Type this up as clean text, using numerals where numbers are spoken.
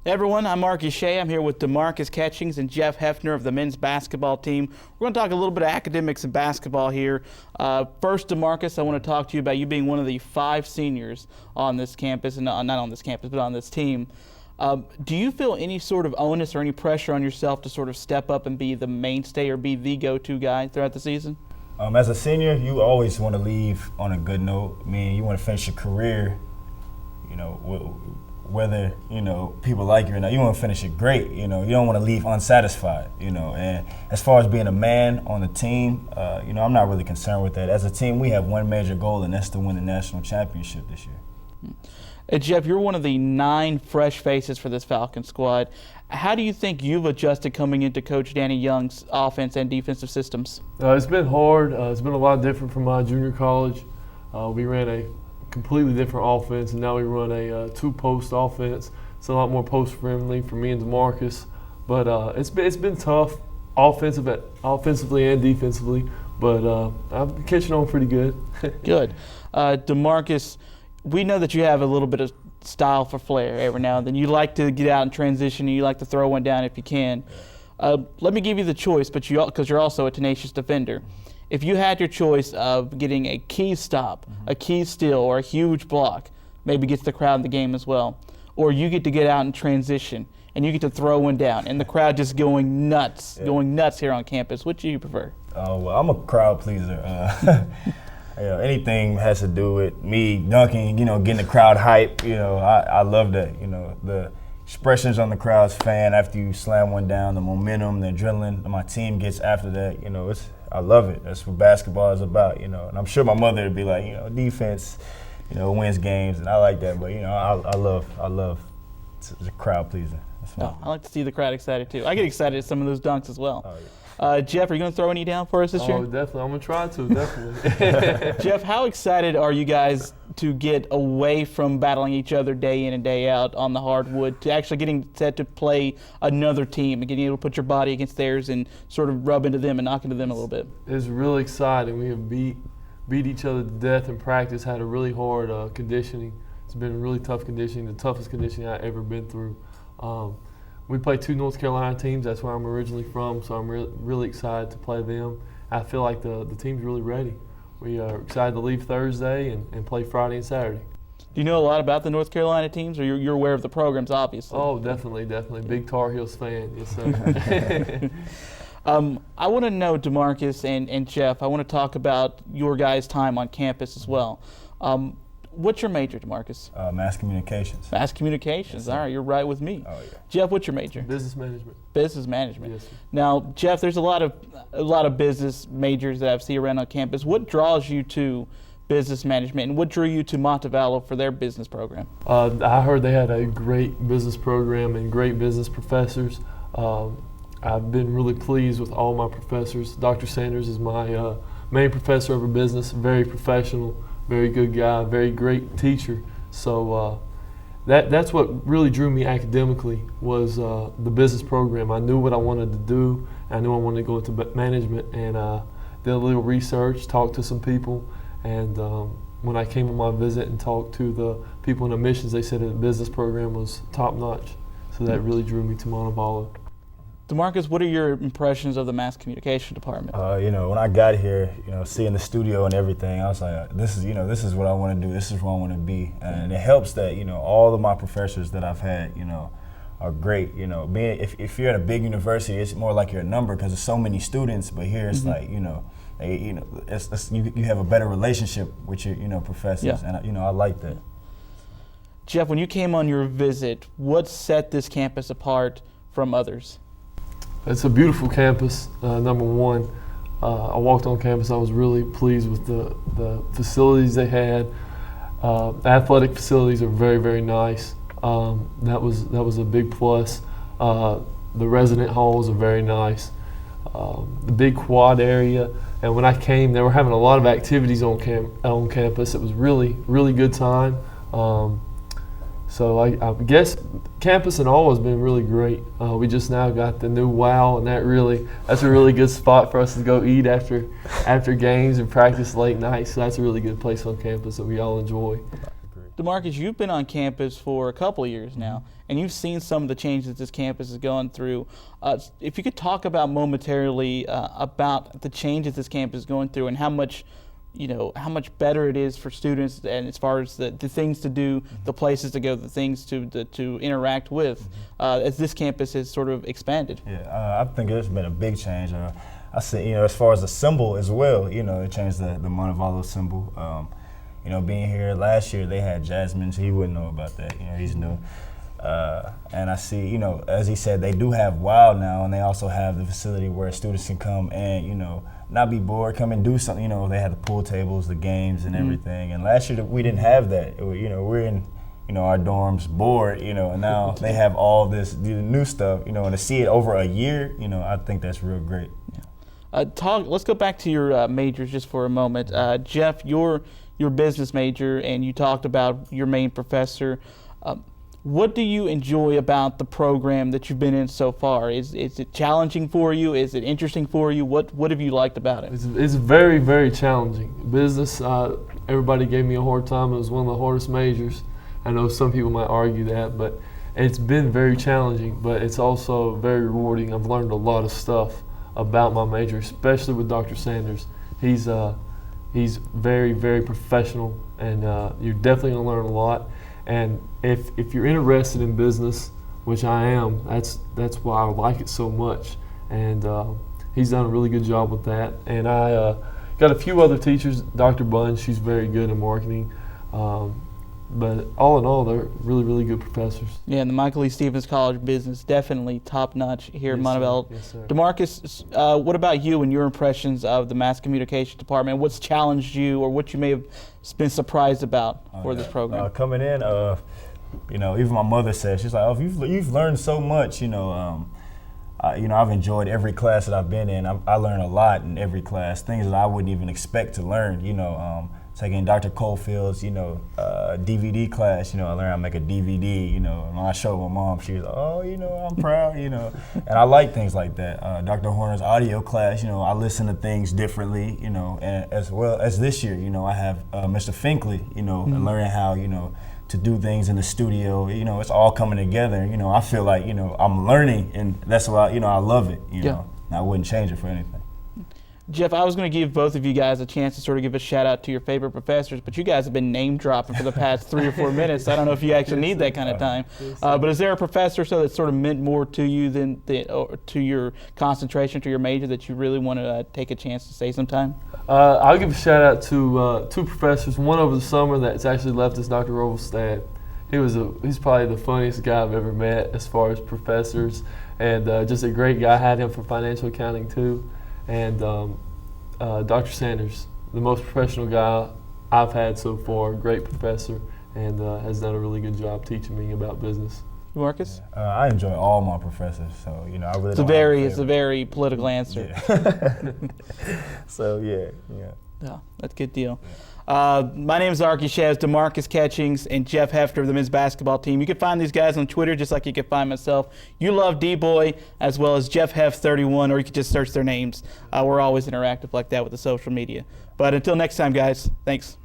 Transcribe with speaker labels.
Speaker 1: Hey everyone, I'm Arky Shea. I'm here with Demarcus Catchings and Jeff Hefner of the men's basketball team. We're going to talk a little bit of academics and basketball here. First, Demarcus, I want to talk to you about you being one of the 5 seniors on this campus, and not on this campus, but on this team. Do you feel any sort of onus or any pressure on yourself to sort of step up and be the mainstay or be the go-to guy throughout the season?
Speaker 2: As a senior, you always want to leave on a good note. I mean, you want to finish your career, whether, people like you or not, you want to finish it great, you don't want to leave unsatisfied, and as far as being a man on the team, I'm not really concerned with that. As a team, we have one major goal, and that's to win the national championship this year.
Speaker 1: Hey, Jeff, you're one of the 9 fresh faces for this Falcon squad. How do you think you've adjusted coming into Coach Danny Young's offense and defensive systems?
Speaker 3: It's been hard. It's been a lot different from my junior college. We ran a completely different offense, and now we run a 2-post offense. It's a lot more post-friendly for me and Demarcus, but it's been tough offensively and defensively, but I'm catching on pretty good.
Speaker 1: Good. Demarcus, we know that you have a little bit of style for flair every now and then. You like to get out and transition, and you like to throw one down if you can. Let me give you the choice, but because you're also a tenacious defender. If you had your choice of getting a key stop, a key steal, or a huge block, maybe gets the crowd in the game as well, or you get to get out and transition, and you get to throw one down, and the crowd just going nuts here on campus, which do you prefer?
Speaker 2: Well, I'm a crowd pleaser. Anything has to do with me dunking, getting the crowd hype, I love that, the expressions on the crowd's fan after you slam one down, the momentum, the adrenaline my team gets after that, I love it. That's what basketball is about, and I'm sure my mother would be like, defense, wins games, and I like that, but I love the crowd pleasing.
Speaker 1: I like to see the crowd excited too. I get excited at some of those dunks as well.
Speaker 2: Oh, yeah.
Speaker 1: Jeff, are you going to throw any down for us this year?
Speaker 3: Oh, definitely. I'm going to try to, definitely.
Speaker 1: Jeff, how excited are you guys to get away from battling each other day in and day out on the hardwood to actually getting set to play another team and getting able to put your body against theirs and sort of rub into them and knock into them a little bit?
Speaker 3: It's really exciting. We have beat each other to death in practice, had a really hard conditioning. It's been really tough conditioning, the toughest conditioning I've ever been through. We play 2 North Carolina teams. That's where I'm originally from, so I'm really excited to play them. I feel like the team's really ready. We are excited to leave Thursday and play Friday and Saturday.
Speaker 1: Do you know a lot about the North Carolina teams, or you're aware of the programs, obviously?
Speaker 3: Oh, definitely. Big Tar Heels fan, yes, sir.
Speaker 1: I want to know, Demarcus and Jeff, I want to talk about your guys' time on campus as well. What's your major, Demarcus?
Speaker 2: Mass communications.
Speaker 1: Mass communications.
Speaker 2: Yes,
Speaker 1: all right, you're right with me.
Speaker 2: Oh, yeah.
Speaker 1: Jeff, what's your major?
Speaker 3: Business management.
Speaker 1: Business management.
Speaker 3: Yes, sir.
Speaker 1: Now, Jeff, there's a lot of business majors that I see around on campus. What draws you to business management, and what drew you to Montevallo for their business program?
Speaker 3: I heard they had a great business program and great business professors. I've been really pleased with all my professors. Dr. Sanders is my main professor of business, very professional, very good guy, very great teacher. So that's what really drew me academically was the business program. I knew what I wanted to do. I knew I wanted to go into management, and did a little research, talked to some people, and when I came on my visit and talked to the people in admissions, they said that the business program was top notch. So that really drew me to Montevallo.
Speaker 1: Demarcus, what are your impressions of the mass communication department?
Speaker 2: When I got here, seeing the studio and everything, I was like, this is what I want to do. This is what I want to be. And it helps that, all of my professors that I've had, are great. If you're at a big university, it's more like you're a number because there's so many students. But here it's like, you have a better relationship with your professors.
Speaker 1: Yeah.
Speaker 2: And, I like that.
Speaker 1: Jeff, when you came on your visit, what set this campus apart from others?
Speaker 3: It's a beautiful campus, number one. I walked on campus, I was really pleased with the facilities they had. Athletic facilities are very, very nice. That was a big plus. The resident halls are very nice. The big quad area, and when I came, they were having a lot of activities on campus. It was really, really good time. So I guess campus and all has been really great. We just now got the new WOW, and that's a really good spot for us to go eat after games and practice late nights. So that's a really good place on campus that we all enjoy.
Speaker 1: Demarcus, you've been on campus for a couple of years now, and you've seen some of the changes this campus is going through. If you could talk about momentarily about the changes this campus is going through and how much better it is for students, and as far as the things to do, the places to go, the things to interact with, as this campus has sort of expanded.
Speaker 2: Yeah, I think it's been a big change. I see, as far as the symbol as well, it changed the Montevallo symbol. Being here last year, they had Jasmine, so he wouldn't know about that. He's new. And I see, as he said, they do have Wild now, and they also have the facility where students can come and, not be bored, come and do something. They had the pool tables, the games, and everything. And last year we didn't have that. We're in, our dorms bored, and now they have all this new stuff, and to see it over a year, I think that's real great.
Speaker 1: Yeah. Let's go back to your majors just for a moment. Jeff, your business major, and you talked about your main professor. What do you enjoy about the program that you've been in so far? Is it challenging for you? Is it interesting for you? What have you liked about it?
Speaker 3: It's very, very challenging. Business, everybody gave me a hard time. It was one of the hardest majors. I know some people might argue that, but it's been very challenging, but it's also very rewarding. I've learned a lot of stuff about my major, especially with Dr. Sanders. He's very, very professional, and you're definitely going to learn a lot. And if you're interested in business, which I am, that's why I like it so much. And he's done a really good job with that. And I got a few other teachers. Dr. Bunn, she's very good in marketing. But all in all, they're really, really good professors.
Speaker 1: Yeah, and the Michael E. Stevens College of Business, definitely top-notch here at Montevallo.
Speaker 3: Yes, sir.
Speaker 1: Demarcus, what about you and your impressions of the Mass Communication Department? What's challenged you, or what you may have been surprised about for this program?
Speaker 2: Coming in, even my mother said, she's like, "Oh, you've learned so much." I've enjoyed every class that I've been in. I learned a lot in every class, things that I wouldn't even expect to learn. Taking Dr. Colefield's, DVD class, I learned how to make a DVD, and when I showed my mom, she was like, "Oh, I'm proud, and I like things like that. Dr. Horner's audio class, I listen to things differently, and as well as this year, I have Mr. Finkley, and learning how, to do things in the studio, it's all coming together. I feel like, I'm learning, and that's why, I love it,
Speaker 1: Yeah.
Speaker 2: And I wouldn't change it for anything.
Speaker 1: Jeff, I was going to give both of you guys a chance to sort of give a shout out to your favorite professors, but you guys have been name dropping for the past 3 or 4 minutes. I don't know if you actually need that kind of time. But is there a professor that sort of meant more to you than to your concentration, to your major, that you really want to take a chance to say sometime?
Speaker 3: I'll give a shout out to 2 professors. One over the summer that's actually left is Dr. Rovelstad. He's probably the funniest guy I've ever met as far as professors, and just a great guy. I had him for financial accounting too. And Dr. Sanders, the most professional guy I've had so far, great professor, and has done a really good job teaching me about business.
Speaker 1: Marcus?
Speaker 2: I enjoy all my professors, so I really.
Speaker 1: It's a very political answer.
Speaker 2: Yeah. So yeah,
Speaker 1: that's a good deal. My name is Arky, Shea, Demarcus Catchings, and Jeff Hefner of the men's basketball team. You can find these guys on Twitter just like you can find myself. You love D-Boy as well as Jeff Hef 31, or you can just search their names. We're always interactive like that with the social media. But until next time, guys, thanks.